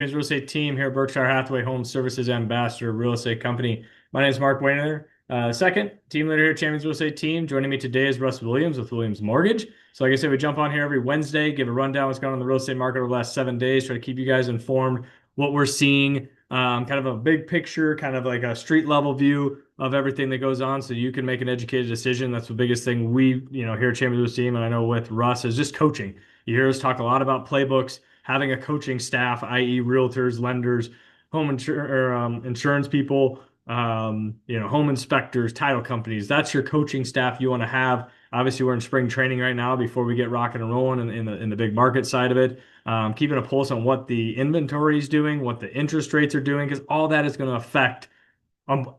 Real estate team here at Berkshire Hathaway Home Services Ambassador Real Estate Company. My name is Mark Wehner. Second team leader here at Champions Real Estate Team. Joining me today is Russ Williams with Williams Mortgage. So like I said, we jump on here every Wednesday, give a rundown what's going on in the real estate market over the last 7 days, try to keep you guys informed what we're seeing, kind of a big picture, kind of like a street level view of everything that goes on so you can make an educated decision. That's the biggest thing we, here at Champions Real Estate Team, and I know with Russ, is just coaching. You hear us talk a lot about playbooks, having a coaching staff, i.e., realtors, lenders, insurance people, home inspectors, title companies. That's your coaching staff you want to have. Obviously, we're in spring training right now before we get rocking and rolling in the big market side of it. Keeping a pulse on what the inventory is doing, what the interest rates are doing, because all that is going to affect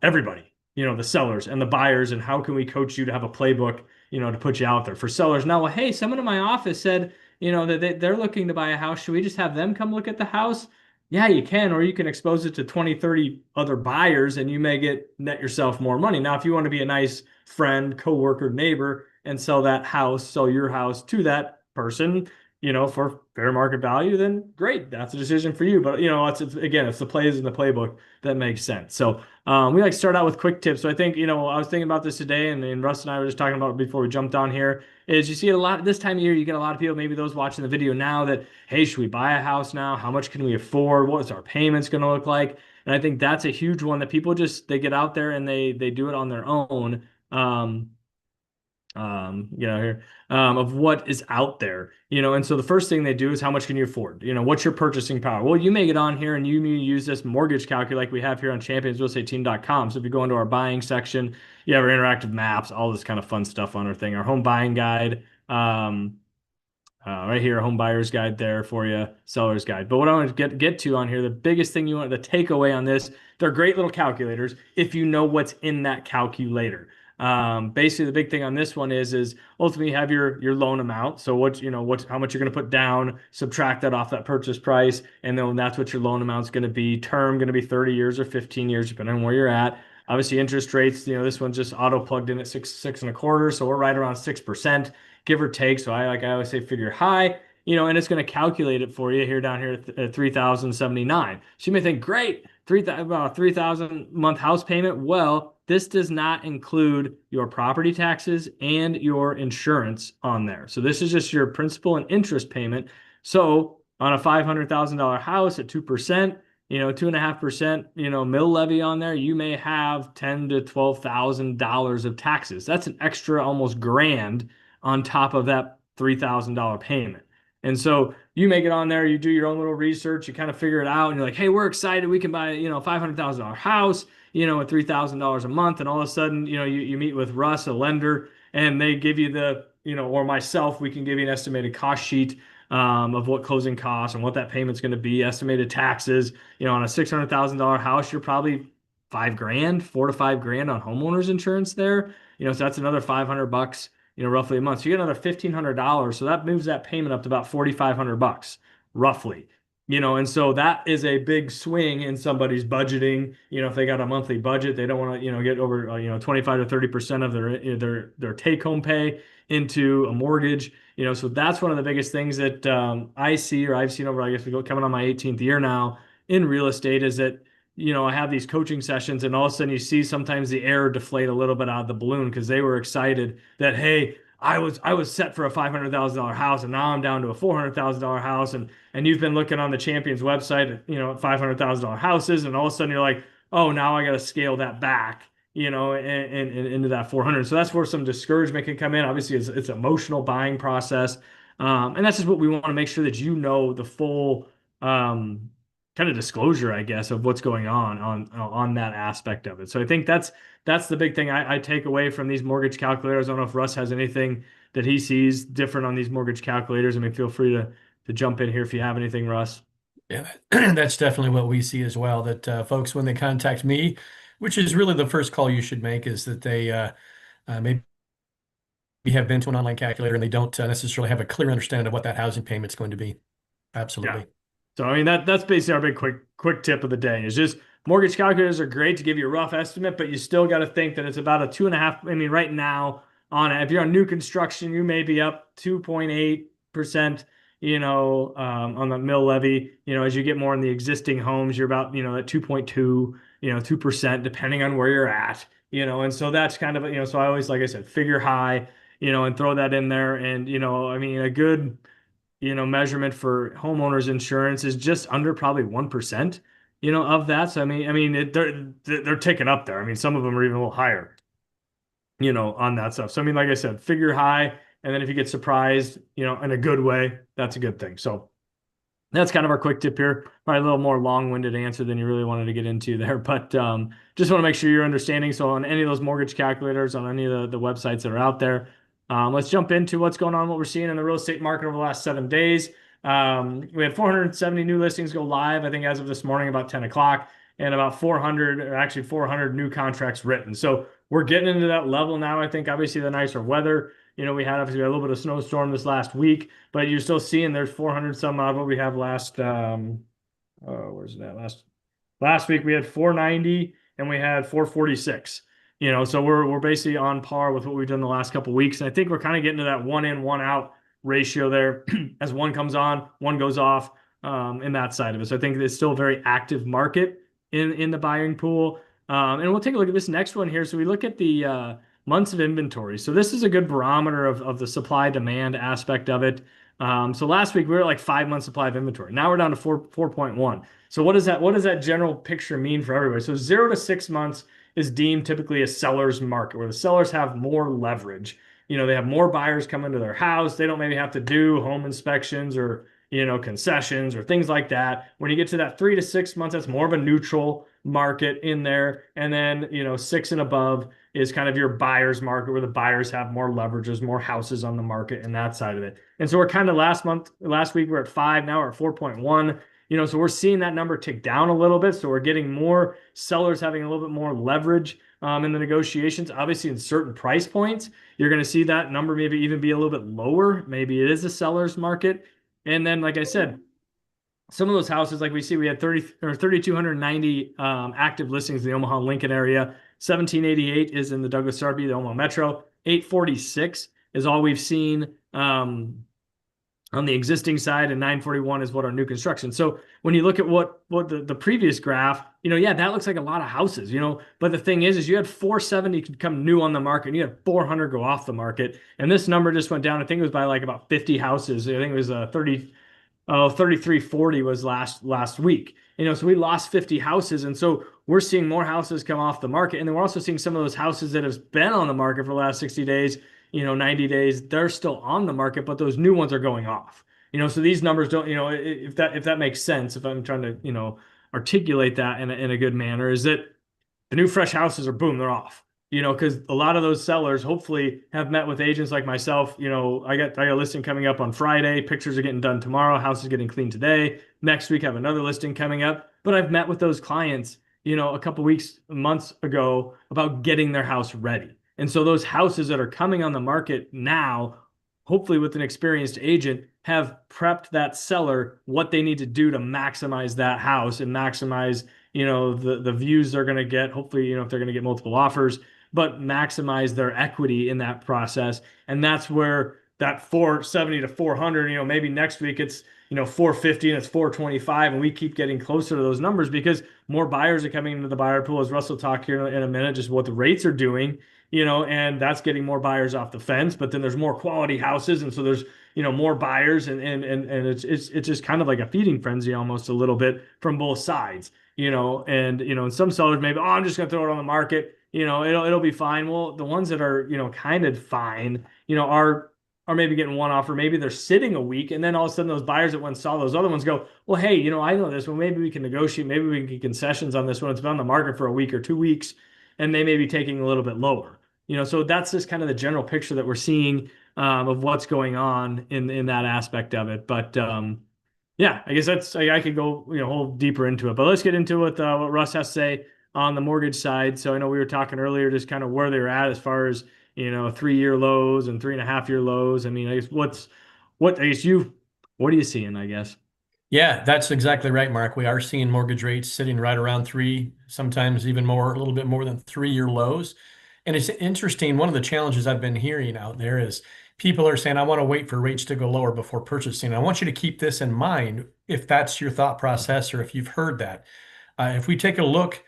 everybody. The sellers and the buyers, and how can we coach you to have a playbook, to put you out there for sellers. Now, well, hey, someone in my office said, that they're looking to buy a house. Should we just have them come look at the house? Yeah, you can, or you can expose it to 20, 30 other buyers and you may net yourself more money. Now, if you want to be a nice friend, coworker, neighbor, and sell your house to that person, for fair market value, then great. That's a decision for you. But, it's the plays in the playbook that makes sense. So we like to start out with quick tips. So I think, I was thinking about this today, and Russ and I were just talking about it before we jumped on here, is you see a lot this time of year, you get a lot of people, maybe those watching the video now, that, hey, should we buy a house now? How much can we afford? What is our payments going to look like? And I think that's a huge one that people they get out there and they do it on their own. Of what is out there, and so the first thing they do is how much can you afford? What's your purchasing power? Well, you may get on here and you use this mortgage calculator like we have here on championsrealestateteam.com. So if you go into our buying section, you have our interactive maps, all this kind of fun stuff on our thing, our home buying guide, right here, home buyer's guide there for you, seller's guide. But what I want to get to on here, the biggest thing the takeaway on this, they're great little calculators if you know what's in that calculator. Basically, the big thing on this one is ultimately you have your loan amount. So how much you're going to put down, subtract that off that purchase price, and then that's what your loan amount is going to be. Term going to be 30 years or 15 years, depending on where you're at. Obviously, interest rates, this one's just auto plugged in at 6.25, so we're right around 6%, give or take. So I always say figure high, and it's going to calculate it for you here down here at 3,079. So you may think, great, about 3,000 month house payment. Well, this does not include your property taxes and your insurance on there. So this is just your principal and interest payment. So on a $500,000 house at 2%, 2.5%, mill levy on there, you may have $10,000 to $12,000 of taxes. That's an extra almost grand on top of that $3,000 payment. And so you make it on there, you do your own little research, you kind of figure it out, and you're like, hey, we're excited. We can buy, a $500,000 house, at $3,000 a month. And all of a sudden, you meet with Russ, a lender, and they give you or myself, we can give you an estimated cost sheet of what closing costs and what that payment's going to be, estimated taxes. On a $600,000 house, you're probably $5,000, $4,000 to $5,000 on homeowners insurance there. So that's another $500, roughly a month. So you get another $1,500. So that moves that payment up to about $4,500, roughly. And so that is a big swing in somebody's budgeting. If they got a monthly budget, they don't want to, get over, 25 to 30% of their take home pay into a mortgage. So that's one of the biggest things that I see, or I've seen over, I guess we go coming on my 18th year now in real estate, is that, I have these coaching sessions and all of a sudden you see sometimes the air deflate a little bit out of the balloon because they were excited that, hey, I was set for a $500,000 house and now I'm down to a $400,000 house, and you've been looking on the Champions website at $500,000 houses, and all of a sudden you're like, oh, now I got to scale that back and into that 400. So that's where some discouragement can come in. Obviously it's an emotional buying process, and that's just what we want to make sure that the full kind of disclosure, I guess, of what's going on that aspect of it. So I think that's the big thing I take away from these mortgage calculators. I don't know if Russ has anything that he sees different on these mortgage calculators. I mean, feel free to jump in here if you have anything, Russ. Yeah, that's definitely what we see as well. That folks, when they contact me, which is really the first call you should make, is that they maybe have been to an online calculator and they don't necessarily have a clear understanding of what that housing payment's going to be. Absolutely. Yeah. So I mean that's basically our big quick tip of the day is just mortgage calculators are great to give you a rough estimate, but you still got to think that it's about a 2.5. I mean, right now if you're on new construction, you may be up 2.8%. on the mill levy. As you get more in the existing homes, you're about, at 2.2, 2%, depending on where you're at, and so that's kind of, so I always, like I said, figure high, and throw that in there. And, I mean, a good, measurement for homeowners insurance is just under probably 1%, of that. So, they're ticking up there. I mean, some of them are even a little higher, on that stuff. So, I mean, like I said, figure high. And then if you get surprised, in a good way, that's a good thing. So that's kind of our quick tip here. Probably a little more long-winded answer than you really wanted to get into there, but just want to make sure you're understanding. So on any of those mortgage calculators, on any of the websites that are out there, let's jump into what's going on, what we're seeing in the real estate market over the last 7 days. We had 470 new listings go live, I think, as of this morning, about 10 o'clock, and about 400, or actually 400 new contracts written. So we're getting into that level now. I think obviously the nicer weather, we had obviously a little bit of snowstorm this last week, but you're still seeing there's 400 some odd what we have last, where's that? Last week we had 490 and we had 446. So we're basically on par with what we've done the last couple of weeks. And I think we're kind of getting to that one in, one out ratio there. As one comes on, one goes off, in that side of it. So I think it's still a very active market in the buying pool. And we'll take a look at this next one here. So we look at the months of inventory. So this is a good barometer of the supply demand aspect of it. So last week we were at like 5 months supply of inventory. Now we're down to 4.1. So what does that general picture mean for everybody? So 0 to 6 months is deemed typically a seller's market, where the sellers have more leverage. They have more buyers come into their house. They don't maybe have to do home inspections or, concessions or things like that. When you get to that 3 to 6 months, that's more of a neutral market in there. And then, 6 and above is kind of your buyer's market, where the buyers have more leverage, there's more houses on the market and that side of it. And so we're kind of last week we're at 5, now we're at 4.1. So we're seeing that number tick down a little bit. So we're getting more sellers having a little bit more leverage in the negotiations. Obviously, in certain price points, you're going to see that number maybe even be a little bit lower. Maybe it is a seller's market. And then, like I said, some of those houses, like we see, we had 3,290 active listings in the Omaha Lincoln area. 1788 is in the Douglas Sarpy, the Omaha Metro. 846 is all we've seen on the existing side, and 941 is what our new construction. So when you look at what the previous graph, yeah, that looks like a lot of houses, but the thing is you had 470 come new on the market and you had 400 go off the market. And this number just went down. I think it was by like about 50 houses. I think it was 3340 was last week. So we lost 50 houses. And so we're seeing more houses come off the market. And then we're also seeing some of those houses that have been on the market for the last 60 days, 90 days, they're still on the market, but those new ones are going off. So these numbers don't, if that makes sense, if I'm trying to, articulate that in a good manner, is that the new fresh houses are boom, they're off. Because a lot of those sellers hopefully have met with agents like myself. I got a listing coming up on Friday. Pictures are getting done tomorrow. House is getting cleaned today. Next week, I have another listing coming up. But I've met with those clients, a couple weeks, months ago about getting their house ready. And so those houses that are coming on the market now, hopefully with an experienced agent, have prepped that seller what they need to do to maximize that house and maximize, the views they're going to get. Hopefully, if they're going to get multiple offers, but maximize their equity in that process. And that's where that 470 to 400, maybe next week it's, 450 and it's 425, and we keep getting closer to those numbers because more buyers are coming into the buyer pool, as Russell talked here in a minute, just what the rates are doing, and that's getting more buyers off the fence. But then there's more quality houses, and so there's, more buyers, and it's just kind of like a feeding frenzy almost a little bit from both sides, and some sellers maybe, oh, I'm just gonna throw it on the market, it'll be fine. Well, the ones that are, kind of fine, are maybe getting one offer, maybe they're sitting a week, and then all of a sudden those buyers that once saw those other ones go, well, hey, I know this one, maybe we can negotiate, maybe we can get concessions on this one. It's been on the market for a week or 2 weeks, and they may be taking a little bit lower. So that's just kind of the general picture that we're seeing of what's going on in that aspect of it. But yeah, I guess I could go a whole deeper into it, but let's get into what Russ has to say on the mortgage side. So I know we were talking earlier, just kind of where they're at as far as 3-year lows and 3.5-year lows. I mean, I guess what are you seeing, I guess? Yeah, that's exactly right, Mark. We are seeing mortgage rates sitting right around 3, sometimes even more, a little bit more than 3-year lows. And it's interesting. One of the challenges I've been hearing out there is people are saying, I want to wait for rates to go lower before purchasing. I want you to keep this in mind if that's your thought process or if you've heard that. If we take a look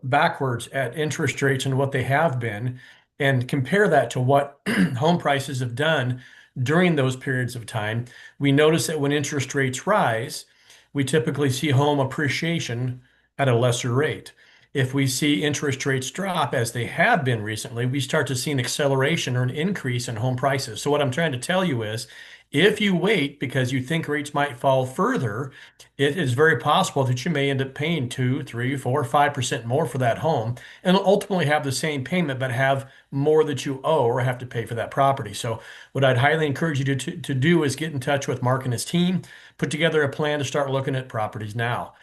backwards at interest rates and what they have been and compare that to what home prices have done during those periods of time, we notice that when interest rates rise, we typically see home appreciation at a lesser rate. If we see interest rates drop, as they have been recently, we start to see an acceleration or an increase in home prices. So, what I'm trying to tell you is if you wait because you think rates might fall further, it is very possible that you may end up paying 2, 3, 4, 5% more for that home and ultimately have the same payment, but have more that you owe or have to pay for that property. So, what I'd highly encourage you to do is get in touch with Mark and his team, put together a plan to start looking at properties now.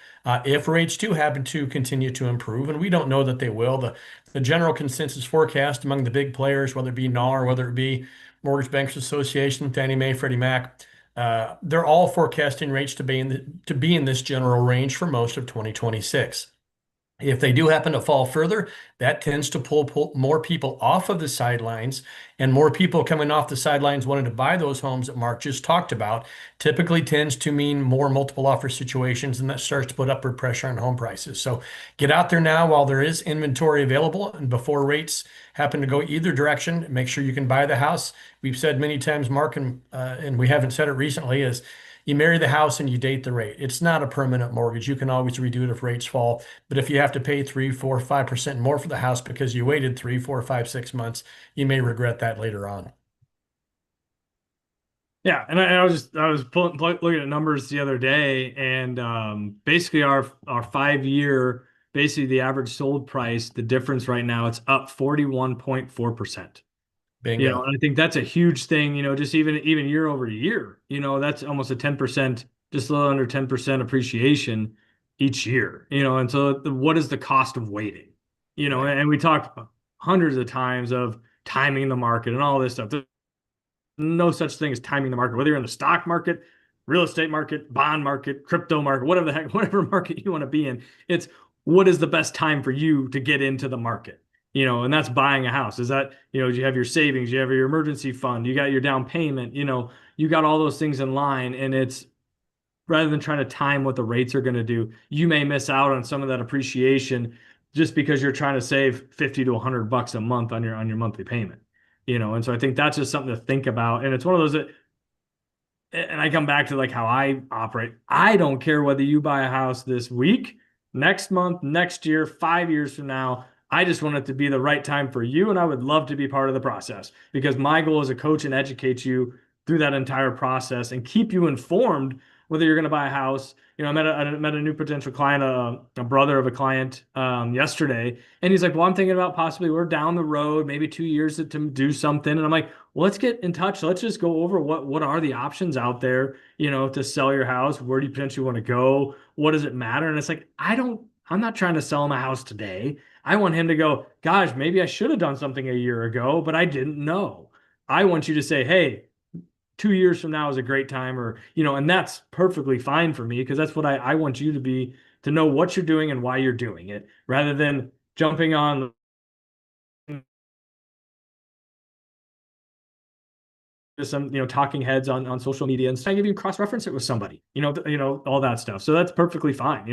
If rates do happen to continue to improve, and we don't know that they will, the general consensus forecast among the big players, whether it be NAR, whether it be Mortgage Bankers Association, Fannie Mae, Freddie Mac, they're all forecasting rates to be in this general range for most of 2026. If they do happen to fall further, that tends to pull more people off of the sidelines, and more people coming off the sidelines wanting to buy those homes that Mark just talked about typically tends to mean more multiple offer situations, and that starts to put upward pressure on home prices. So get out there now while there is inventory available and before rates happen to go either direction. Make sure you can buy the house. We've said many times, Mark, and we haven't said it recently, is you marry the house and you date the rate. It's not a permanent mortgage. You can always redo it if rates fall. But if you have to pay 3, 4, 5% more for the house because you waited 3, 4, 5, 6 months, you may regret that later on. Yeah, and I was looking at numbers the other day, and basically our 5 year, basically the average sold price, the difference right now, it's up 41.4%. Bingo. And I think that's a huge thing, just even year over year, that's almost a 10%, just a little under 10% appreciation each year, and so what is the cost of waiting? Right. And we talked hundreds of times of timing the market and all this stuff. There's no such thing as timing the market, whether you're in the stock market, real estate market, bond market, crypto market, whatever the heck, whatever market you want to be in. It's what is the best time for you to get into the market? And that's buying a house. Is that, you have your savings, you have your emergency fund, you got your down payment, you got all those things in line. And it's rather than trying to time what the rates are going to do, you may miss out on some of that appreciation just because you're trying to save 50 to $100 a month on your monthly payment. And so I think that's just something to think about. And it's one of those that, and I come back to like how I operate. I don't care whether you buy a house this week, next month, next year, 5 years from now. I just want it to be the right time for you. And I would love to be part of the process because my goal is to coach and educate you through that entire process and keep you informed whether you're going to buy a house. I met a new potential client, a brother of a client yesterday, and he's like, well, I'm thinking about possibly we're down the road, maybe 2 years to do something. And I'm like, well, let's get in touch. Let's just go over what are the options out there, to sell your house. Where do you potentially want to go? What does it matter? And it's like, I'm not trying to sell him a house today. I want him to go, gosh, maybe I should have done something a year ago, but I didn't know. I want you to say, hey, 2 years from now is a great time, or, and that's perfectly fine for me because that's what I want you to know what you're doing and why you're doing it rather than jumping on some talking heads on social media and I give you cross-reference it with somebody, all that stuff. So that's perfectly fine.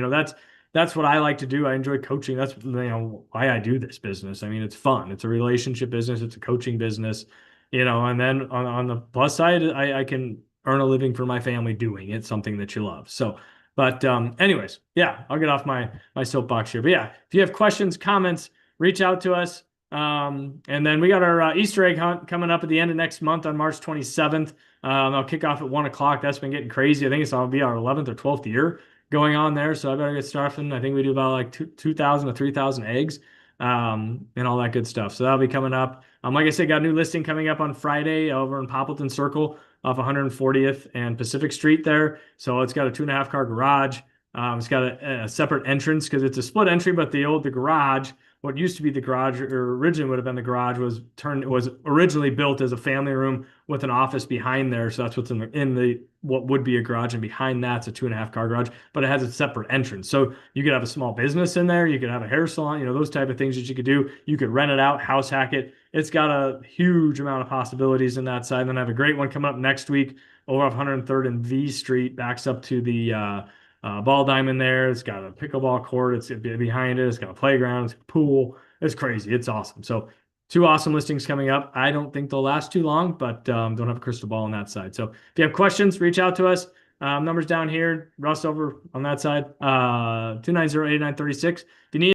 That's what I like to do. I enjoy coaching. That's why I do this business. I mean, it's fun. It's a relationship business. It's a coaching business. And then on the plus side, I can earn a living for my family doing it, something that you love. So, but anyways, yeah, I'll get off my soapbox here. But yeah, if you have questions, comments, reach out to us. And then we got our Easter egg hunt coming up at the end of next month on March 27th. I'll kick off at 1 o'clock. That's been getting crazy. I think it'll be our 11th or 12th year going on there. So I better get started. I think we do about like 2,000 to 3,000 eggs, and all that good stuff. So that'll be coming up. Like I said, got a new listing coming up on Friday over in Poppleton Circle off 140th and Pacific Street there. So it's got a 2.5 car garage. It's got a separate entrance because it's a split entry, but the garage what used to be the garage, or originally would have been the garage, was originally built as a family room with an office behind there. So that's what's in the what would be a garage, and behind that's a 2.5 car garage, but it has a separate entrance. So you could have a small business in there, you could have a hair salon, those type of things that you could do. You could rent it out, house hack it. It's got a huge amount of possibilities in that side. And then I have a great one coming up next week over off 103rd and V Street, backs up to the ball diamond there. It's got a pickleball court. It's behind it. It's got a playground. It's a pool. It's crazy. It's awesome. So two awesome listings coming up. I don't think they'll last too long, but don't have a crystal ball on that side. So if you have questions, reach out to us. Numbers down here. Russ over on that side. 290-8936. If you need